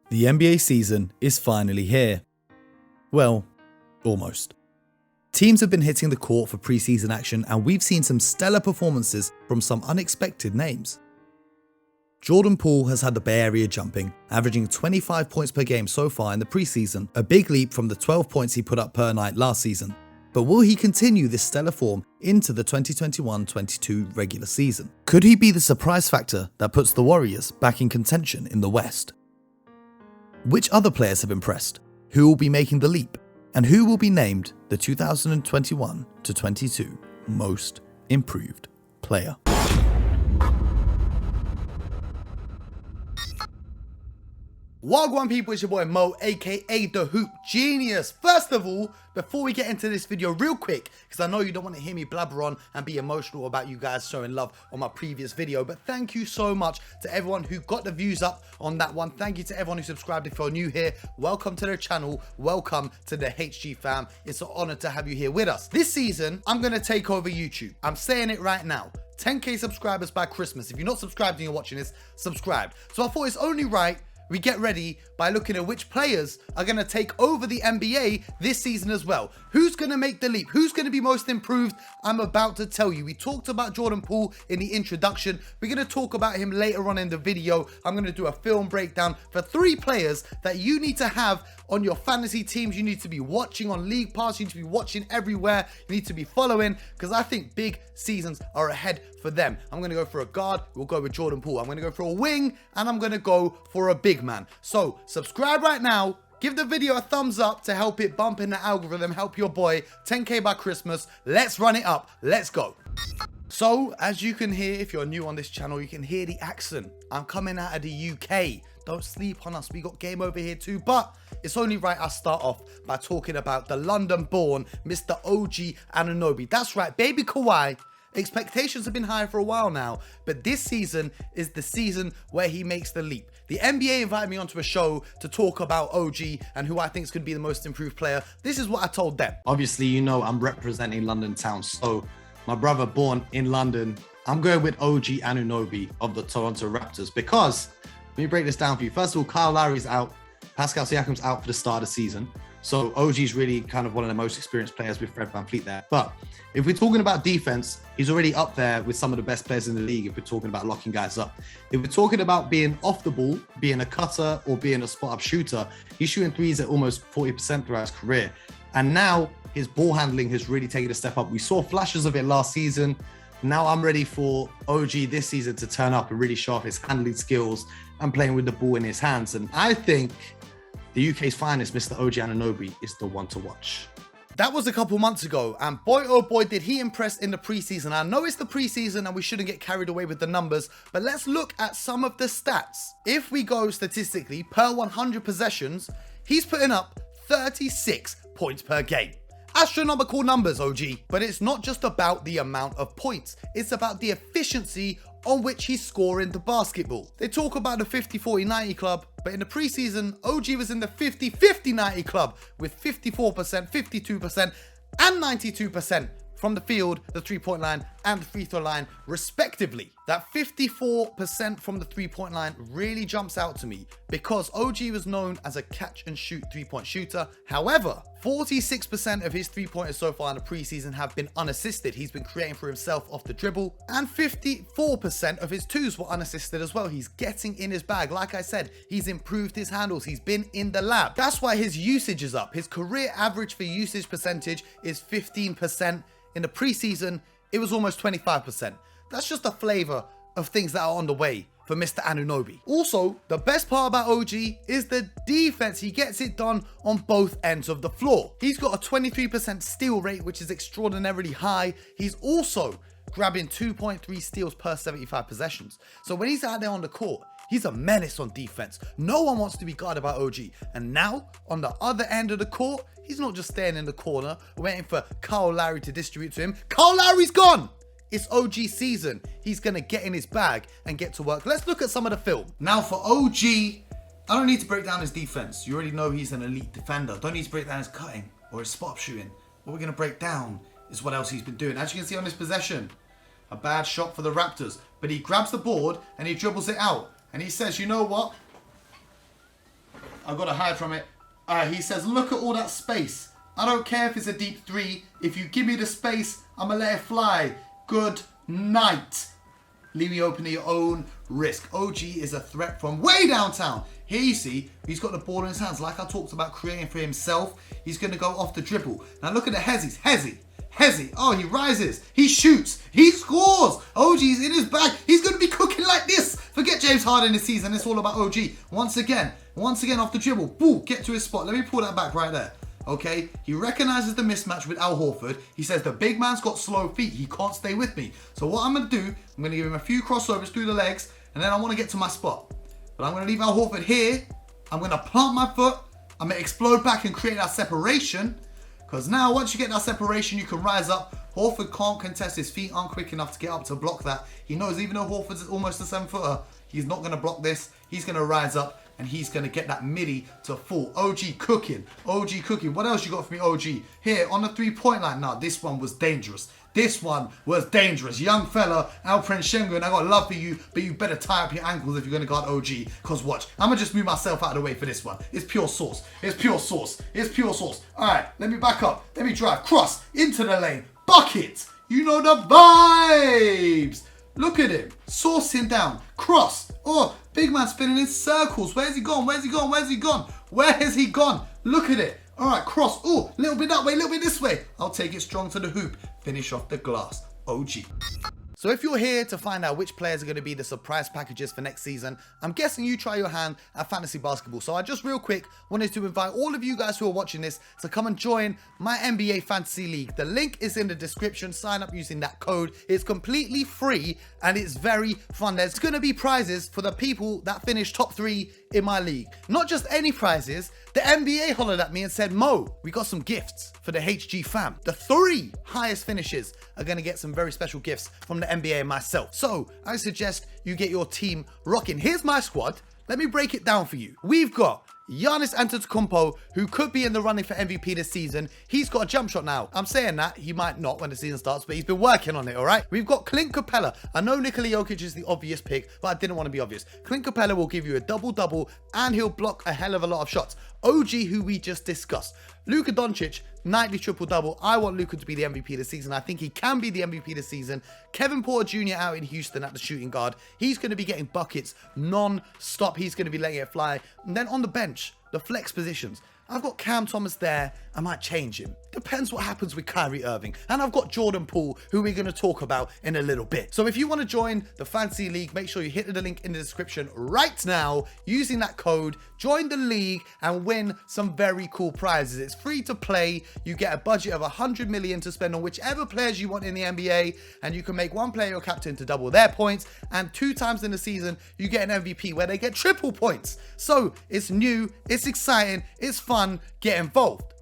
The NBA season is finally here. Well, almost. Teams have been hitting the court for preseason action, and we've seen some stellar performances from some unexpected names. Jordan Poole has had the Bay Area jumping, averaging 25 points per game so far in the preseason, a big leap from the 12 points he put up per night last season. But will he continue this stellar form into the 2021-22 regular season? Could he be the surprise factor that puts the Warriors back in contention in the West? Which other players have impressed? Who will be making the leap? And who will be named the 2021-22 Most Improved Player? Wagwan people, it's your boy Mo, aka The Hoop Genius. First of all, before we get into this video real quick, because I know you don't want to hear me blabber on and be emotional about you guys showing love on my previous video, but thank you so much to everyone who got the views up on that one. Thank you to everyone who subscribed. If you're new here, welcome to the channel, welcome to the HG fam. It's an honor to have you here with us. This season, I'm going to take over YouTube. I'm saying it right now. 10k subscribers by Christmas. If you're not subscribed and you're watching this, subscribe. So I thought it's only right we get ready by looking at which players are going to take over the NBA this season as well. Who's going to make the leap? Who's going to be most improved? I'm about to tell you. We talked about Jordan Poole in the introduction. We're going to talk about him later on in the video. I'm going to do a film breakdown for 3 players that you need to have on your fantasy teams. You need to be watching on League Pass. You need to be watching everywhere. You need to be following, because I think big seasons are ahead for them. I'm going to go for a guard. We'll go with Jordan Poole. I'm going to go for a wing, and I'm going to go for a big man. So subscribe right now. Give the video a thumbs up to help it bump in the algorithm. Help your boy. 10k by Christmas. Let's run it up. Let's go. So as you can hear, if you're new on this channel, you can hear the accent. I'm coming out of the UK. Don't sleep on us. We got game over here too. But it's only right I start off by talking about the London-born Mr. OG Anunoby. That's right, baby Kawhi. Expectations have been high for a while now, but this season is the season where he makes the leap. The NBA invited me onto a show to talk about OG and who I think is going to be the most improved player. This is what I told them. Obviously, you know I'm representing London town, so my brother born in London, I'm going with OG Anunoby of the Toronto Raptors, because let me break this down for you. First of all, Kyle Lowry's out. Pascal Siakam's out for the start of the season. So OG's really kind of one of the most experienced players with Fred VanVleet there. But if we're talking about defense, he's already up there with some of the best players in the league if we're talking about locking guys up. If we're talking about being off the ball, being a cutter or being a spot-up shooter, he's shooting threes at almost 40% throughout his career. And now his ball handling has really taken a step up. We saw flashes of it last season. Now I'm ready for OG this season to turn up and really show off his handling skills and playing with the ball in his hands. And I think the UK's finest, Mr. OG Anunoby, is the one to watch. That was a couple months ago, and boy oh boy did he impress in the preseason. I know it's the preseason and we shouldn't get carried away with the numbers, but let's look at some of the stats. If we go statistically per 100 possessions, he's putting up 36 points per game. Astronomical numbers, OG. But it's not just about the amount of points, it's about the efficiency on which he's scoring the basketball. They talk about the 50-40-90 club, but in the preseason, OG was in the 50-50-90 club with 54%, 52%, and 92% from the field, the three-point line, and the free throw line, respectively. That 54% from the three-point line really jumps out to me because OG was known as a catch-and-shoot three-point shooter. However, 46% of his three-pointers so far in the preseason have been unassisted. He's been creating for himself off the dribble, and 54% of his twos were unassisted as well. He's getting in his bag. Like I said, he's improved his handles. He's been in the lab. That's why his usage is up. His career average for usage percentage is 15%. In the preseason, it was almost 25%. That's just a flavor of things that are on the way for Mr. Anunoby. Also, the best part about OG is the defense. He gets it done on both ends of the floor. He's got a 23% steal rate, which is extraordinarily high. He's also grabbing 2.3 steals per 75 possessions. So when he's out there on the court, he's a menace on defense. No one wants to be guarded by OG. And now, on the other end of the court, he's not just staying in the corner, waiting for Kyle Lowry to distribute to him. Kyle Lowry's gone! It's OG season. He's going to get in his bag and get to work. Let's look at some of the film. Now for OG, I don't need to break down his defense. You already know he's an elite defender. Don't need to break down his cutting or his spot shooting. What we're going to break down is what else he's been doing. As you can see on this possession, a bad shot for the Raptors. But he grabs the board and he dribbles it out. And he says, you know what? I've got to hide from it. He says, look at all that space. I don't care if it's a deep three. If you give me the space, I'm going to let it fly. Good night. Leave me open to your own risk. OG is a threat from way downtown. Here you see, he's got the ball in his hands. Like I talked about creating for himself, he's going to go off the dribble. Now look at the Hezzies. Hezzy. Oh, he rises. He shoots. He scores. OG's in his bag. He's going to be cooking like this. Forget James Harden this season. It's all about OG. Once again off the dribble. Boo, get to his spot. Let me pull that back right there. Okay, he recognizes the mismatch with Al Horford. He says the big man's got slow feet. He can't stay with me. So what I'm going to do, I'm going to give him a few crossovers through the legs, and then I want to get to my spot. But I'm going to leave Al Horford here. I'm going to plant my foot. I'm going to explode back and create that separation. Because now, once you get that separation, you can rise up. Horford can't contest. His feet aren't quick enough to get up to block that. He knows even though Horford's almost a 7-footer, he's not going to block this. He's going to rise up. And he's going to get that midi to fall. OG cooking. What else you got for me, OG? Here, on the three-point line. Now, this one was dangerous. Young fella, Alperen Sengun, I got love for you, but you better tie up your ankles if you're going to guard OG. Because watch, I'm going to just move myself out of the way for this one. It's pure sauce. All right, let me back up. Let me drive. Cross into the lane. Bucket. You know the vibes. Look at him. Saucing down. Cross. Oh, big man spinning in circles. Where's he gone? Where has he gone? Look at it. All right, cross. Oh, a little bit that way, a little bit this way. I'll take it strong to the hoop. Finish off the glass. OG. So if you're here to find out which players are going to be the surprise packages for next season, I'm guessing you try your hand at fantasy basketball. So I just real quick wanted to invite all of you guys who are watching this to come and join my NBA Fantasy League. The link is in the description. Sign up using that code. It's completely free and it's very fun. There's going to be prizes for the people that finish top 3 in my league. Not just any prizes. The NBA hollered at me and said, Mo, we got some gifts for the HG fam. The 3 highest finishes are going to get some very special gifts from the NBA and myself. So I suggest you get your team rocking. Here's my squad. Let me break it down for you. We've got Giannis Antetokounmpo, who could be in the running for MVP this season. He's got a jump shot now. I'm saying that. He might not when the season starts, but he's been working on it, all right? We've got Clint Capella. I know Nikola Jokic is the obvious pick, but I didn't want to be obvious. Clint Capella will give you a double-double, and he'll block a hell of a lot of shots. OG, who we just discussed. Luka Doncic, nightly triple-double. I want Luka to be the MVP this season. I think he can be the MVP this season. Kevin Porter Jr. out in Houston at the shooting guard. He's going to be getting buckets non-stop. He's going to be letting it fly. And then on the bench, the flex positions. I've got Cam Thomas there. I might change him. Depends what happens with Kyrie Irving. And I've got Jordan Poole, who we're going to talk about in a little bit. So if you want to join the Fantasy League, make sure you hit the link in the description right now using that code. Join the league and win some very cool prizes. It's free to play. You get a budget of 100 million to spend on whichever players you want in the NBA. And you can make one player your captain to double their points. And 2 times in the season, you get an MVP where they get triple points. So it's new, it's exciting, it's fun. Get involved.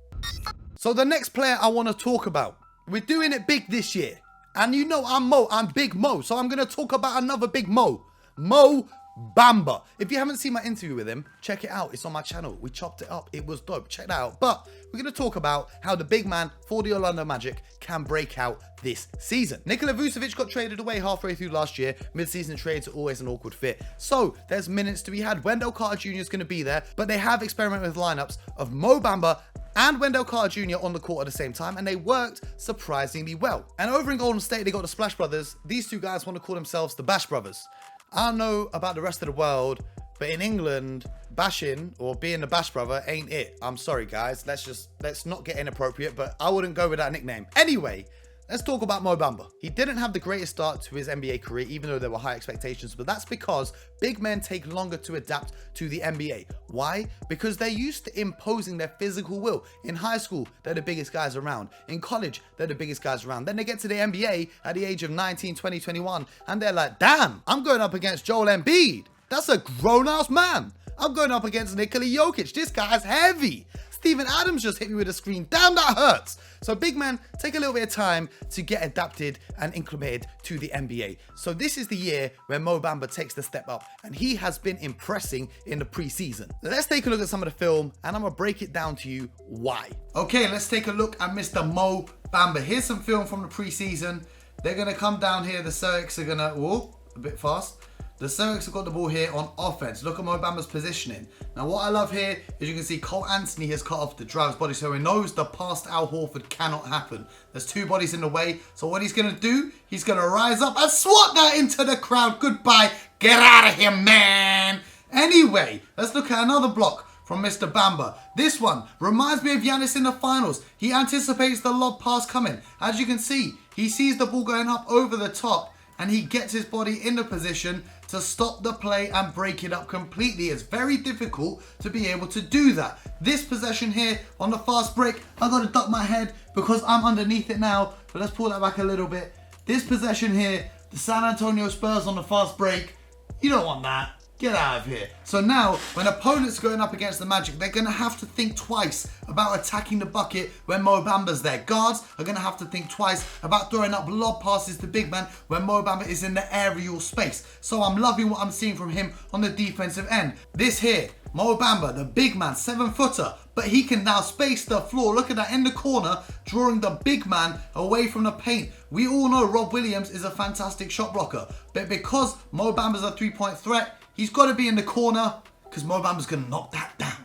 So the next player I want to talk about, we're doing it big this year. And you know I'm Big Mo. So I'm going to talk about another Big Mo. Mo Bamba. If you haven't seen my interview with him, check it out. It's on my channel. We chopped it up. It was dope. Check that out. But we're going to talk about how the big man for the Orlando Magic can break out this season. Nikola Vucevic got traded away halfway through last year. Mid-season trades are always an awkward fit. So there's minutes to be had. Wendell Carter Jr. is going to be there, but they have experimented with lineups of Mo Bamba and Wendell Carter Jr. on the court at the same time, and they worked surprisingly well. And over in Golden State, they got the Splash Brothers. These 2 guys want to call themselves the Bash Brothers. I don't know about the rest of the world, but in England, bashing or being a Bash brother ain't it. I'm sorry, guys. Let's not get inappropriate, but I wouldn't go with that nickname. Anyway, let's talk about Mo Bamba. He didn't have the greatest start to his NBA career, even though there were high expectations, but that's because big men take longer to adapt to the NBA. Why? Because they're used to imposing their physical will. In high school, they're the biggest guys around. In college, they're the biggest guys around. Then they get to the NBA at the age of 19, 20, 21, and they're like, damn, I'm going up against Joel Embiid. That's a grown-ass man. I'm going up against Nikola Jokic. This guy's heavy. Steven Adams just hit me with a screen. Damn, that hurts. So big man, take a little bit of time to get adapted and acclimated to the NBA. So this is the year where Mo Bamba takes the step up, and he has been impressing in the preseason. Let's take a look at some of the film, and I'm going to break it down to you why. Okay, let's take a look at Mr. Mo Bamba. Here's some film from the preseason. They're going to come down here. The Celtics are going to, whoa, a bit fast. The Celtics have got the ball here on offense. Look at Mo Bamba's positioning. Now, what I love here is you can see Cole Anthony has cut off the driver's body, so he knows the pass to Al Horford cannot happen. There's two bodies in the way, so what he's going to do, he's going to rise up and swat that into the crowd. Goodbye. Get out of here, man. Anyway, let's look at another block from Mr. Bamba. This one reminds me of Giannis in the finals. He anticipates the lob pass coming. As you can see, he sees the ball going up over the top, and he gets his body in the position to stop the play and break it up completely. It's very difficult to be able to do that. This possession here on the fast break, I've got to duck my head because I'm underneath it now, but let's pull that back a little bit. This possession here, the San Antonio Spurs on the fast break, you don't want that. Get out of here. So now, when opponents are going up against the Magic, they're going to have to think twice about attacking the bucket when Mo Bamba's there. Guards are going to have to think twice about throwing up lob passes to big man when Mo Bamba is in the aerial space. So I'm loving what I'm seeing from him on the defensive end. This here, Mo Bamba, the big man, 7-footer, but he can now space the floor. Look at that in the corner, drawing the big man away from the paint. We all know Rob Williams is a fantastic shot blocker, but because Mo Bamba's a three-point threat, he's got to be in the corner because Mo Bamba's going to knock that down.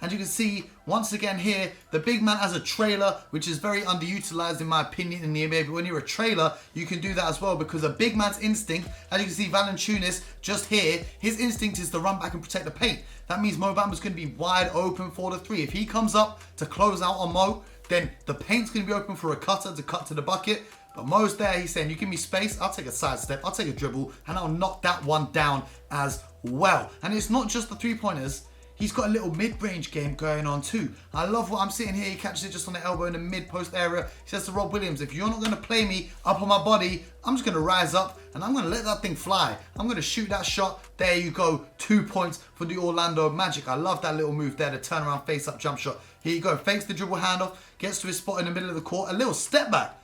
And you can see, once again here, the big man has a trailer, which is very underutilized in my opinion in the NBA. But when you're a trailer, you can do that as well because a big man's instinct, as you can see Valanciunas just here, his instinct is to run back and protect the paint. That means Mo Bamba's going to be wide open for the three. If he comes up to close out on Mo, then the paint's going to be open for a cutter to cut to the bucket. But Mo's there, he's saying, you give me space, I'll take a side step, I'll take a dribble, and I'll knock that one down as well. And it's not just the three-pointers, he's got a little mid-range game going on too. I love what I'm seeing here, he catches it just on the elbow in the mid-post area. He says to Rob Williams, if you're not going to play me up on my body, I'm just going to rise up and I'm going to let that thing fly. I'm going to shoot that shot. There you go, 2 points for the Orlando Magic. I love that little move there, the turnaround face-up jump shot. Here you go, fakes the dribble handoff, gets to his spot in the middle of the court, a little step back.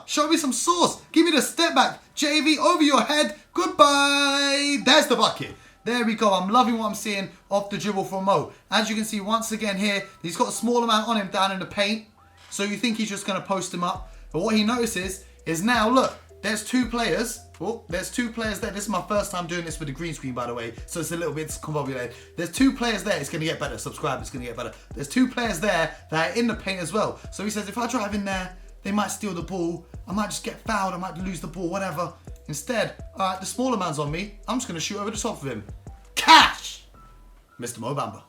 Show me some sauce. Give me the step back. JV over your head. Goodbye. There's the bucket. There we go. I'm loving what I'm seeing off the dribble from Mo. As you can see, once again here, he's got a small amount on him down in the paint. So you think he's just going to post him up. But what he notices is now, look, there's two players. Oh, there's two players there. This is my first time doing this with the green screen, by the way. So it's a little bit discombobulated. There's two players there. It's going to get better. Subscribe. It's going to get better. There's two players there that are in the paint as well. So he says, if I drive in there, they might steal the ball. I might just get fouled. I might lose the ball, whatever. Instead, all right, the smaller man's on me. I'm just going to shoot over the top of him. Cash! Mr. Mo Bamba.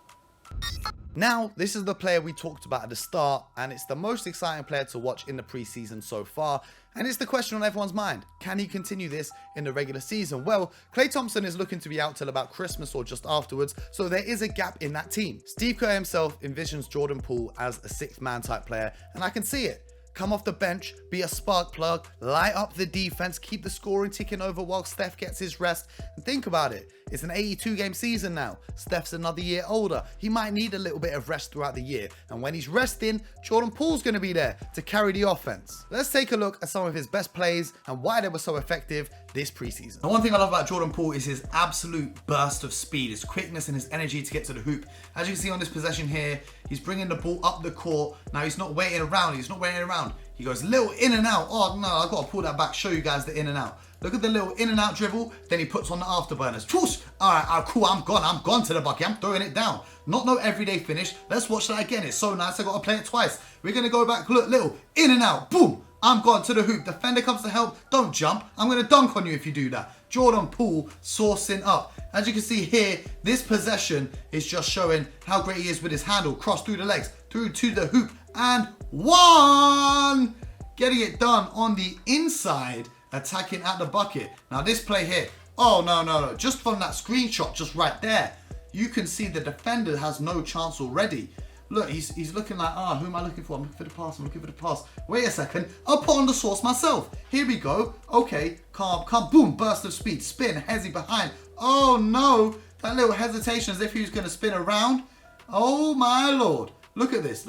Now, this is the player we talked about at the start, and it's the most exciting player to watch in the preseason so far. And it's the question on everyone's mind. Can he continue this in the regular season? Well, Klay Thompson is looking to be out till about Christmas or just afterwards, so there is a gap in that team. Steve Kerr himself envisions Jordan Poole as a sixth man type player, and I can see it. Come off the bench, be a spark plug, light up the defense, keep the scoring ticking over while Steph gets his rest. And think about it, it's an 82-game season now. Steph's another year older. He might need a little bit of rest throughout the year. And when he's resting, Jordan Poole's going to be there to carry the offense. Let's take a look at some of his best plays and why they were so effective this preseason. The one thing I love about Jordan Poole is his absolute burst of speed, his quickness and his energy to get to the hoop. As you can see on this possession here, he's bringing the ball up the court. Now he's not waiting around. He goes little in and out. Oh no, I've got to pull that back, show you guys the in and out. Look at the little in and out dribble. Then he puts on the afterburners. Whoosh! All right, cool, I'm gone to the bucket. I'm throwing it down. Not no everyday finish. Let's watch that again. It's so nice. I got to play it twice. We're going to go back. Look, little in and out. Boom. I'm gone to the hoop. Defender comes to help. Don't jump. I'm going to dunk on you if you do that. Jordan Poole sourcing up. As you can see here, this possession is just showing how great he is with his handle. Cross through the legs, through to the hoop, and one! Getting it done on the inside, attacking at the bucket. Now this play here, oh no. Just from that screenshot, just right there, you can see the defender has no chance already. Look, he's looking like, who am I looking for? I'm looking for the pass. Wait a second, I'll put on the source myself. Here we go. Okay, calm, boom, burst of speed, spin, hezzy behind. Oh no, that little hesitation as if he was going to spin around. Oh my lord. Look at this,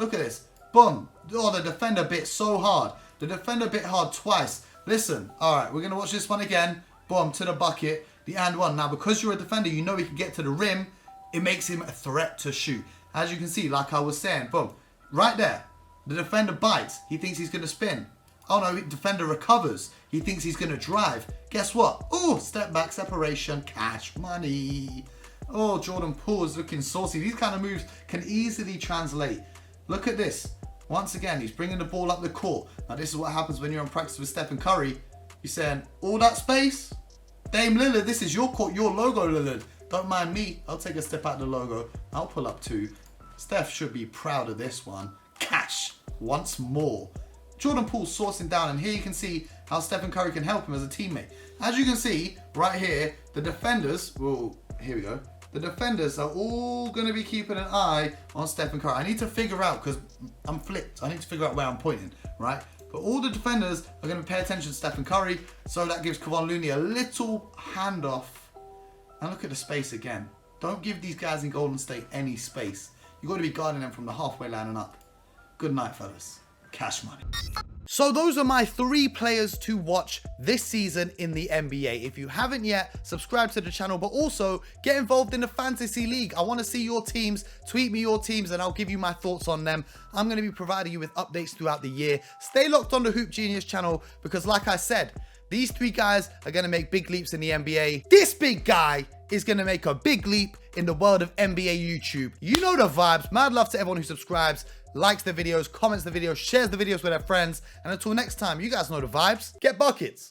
boom. Oh, the defender bit so hard. The defender bit hard twice. Listen, all right, we're going to watch this one again. Boom, to the bucket, the and one. Now, because you're a defender, you know he can get to the rim. It makes him a threat to shoot. As you can see, like I was saying, boom, right there. The defender bites. He thinks he's going to spin. Oh no, defender recovers. He thinks he's going to drive. Guess what? Oh, step back, separation, cash money. Oh, Jordan Poole is looking saucy. These kind of moves can easily translate. Look at this. Once again, he's bringing the ball up the court. Now, this is what happens when you're in practice with Stephen Curry. You're saying, all that space? Dame Lillard, this is your court, your logo, Lillard. Don't mind me. I'll take a step out of the logo. I'll pull up two. Steph should be proud of this one. Cash once more. Jordan Poole sourcing down, and here you can see how Stephen Curry can help him as a teammate. As you can see right here, the defenders, well, here we go. The defenders are all going to be keeping an eye on Stephen Curry. I need to figure out, because I'm flipped, I need to figure out where I'm pointing, right? But all the defenders are going to pay attention to Stephen Curry, so that gives Kevon Looney a little handoff. And look at the space again. Don't give these guys in Golden State any space. You've got to be guarding them from the halfway line and up. Good night, fellas. Cash money. So those are my 3 players to watch this season in the NBA. If you haven't yet, subscribe to the channel, but also get involved in the fantasy league. I want to see your teams. Tweet me your teams and I'll give you my thoughts on them. I'm going to be providing you with updates throughout the year. Stay locked on the Hoop Genius channel because, like I said, these 3 guys are going to make big leaps in the NBA. This big guy is going to make a big leap in the world of NBA YouTube. You know the vibes. Mad love to everyone who subscribes, likes the videos, comments the videos, shares the videos with their friends. And until next time, you guys know the vibes. Get buckets.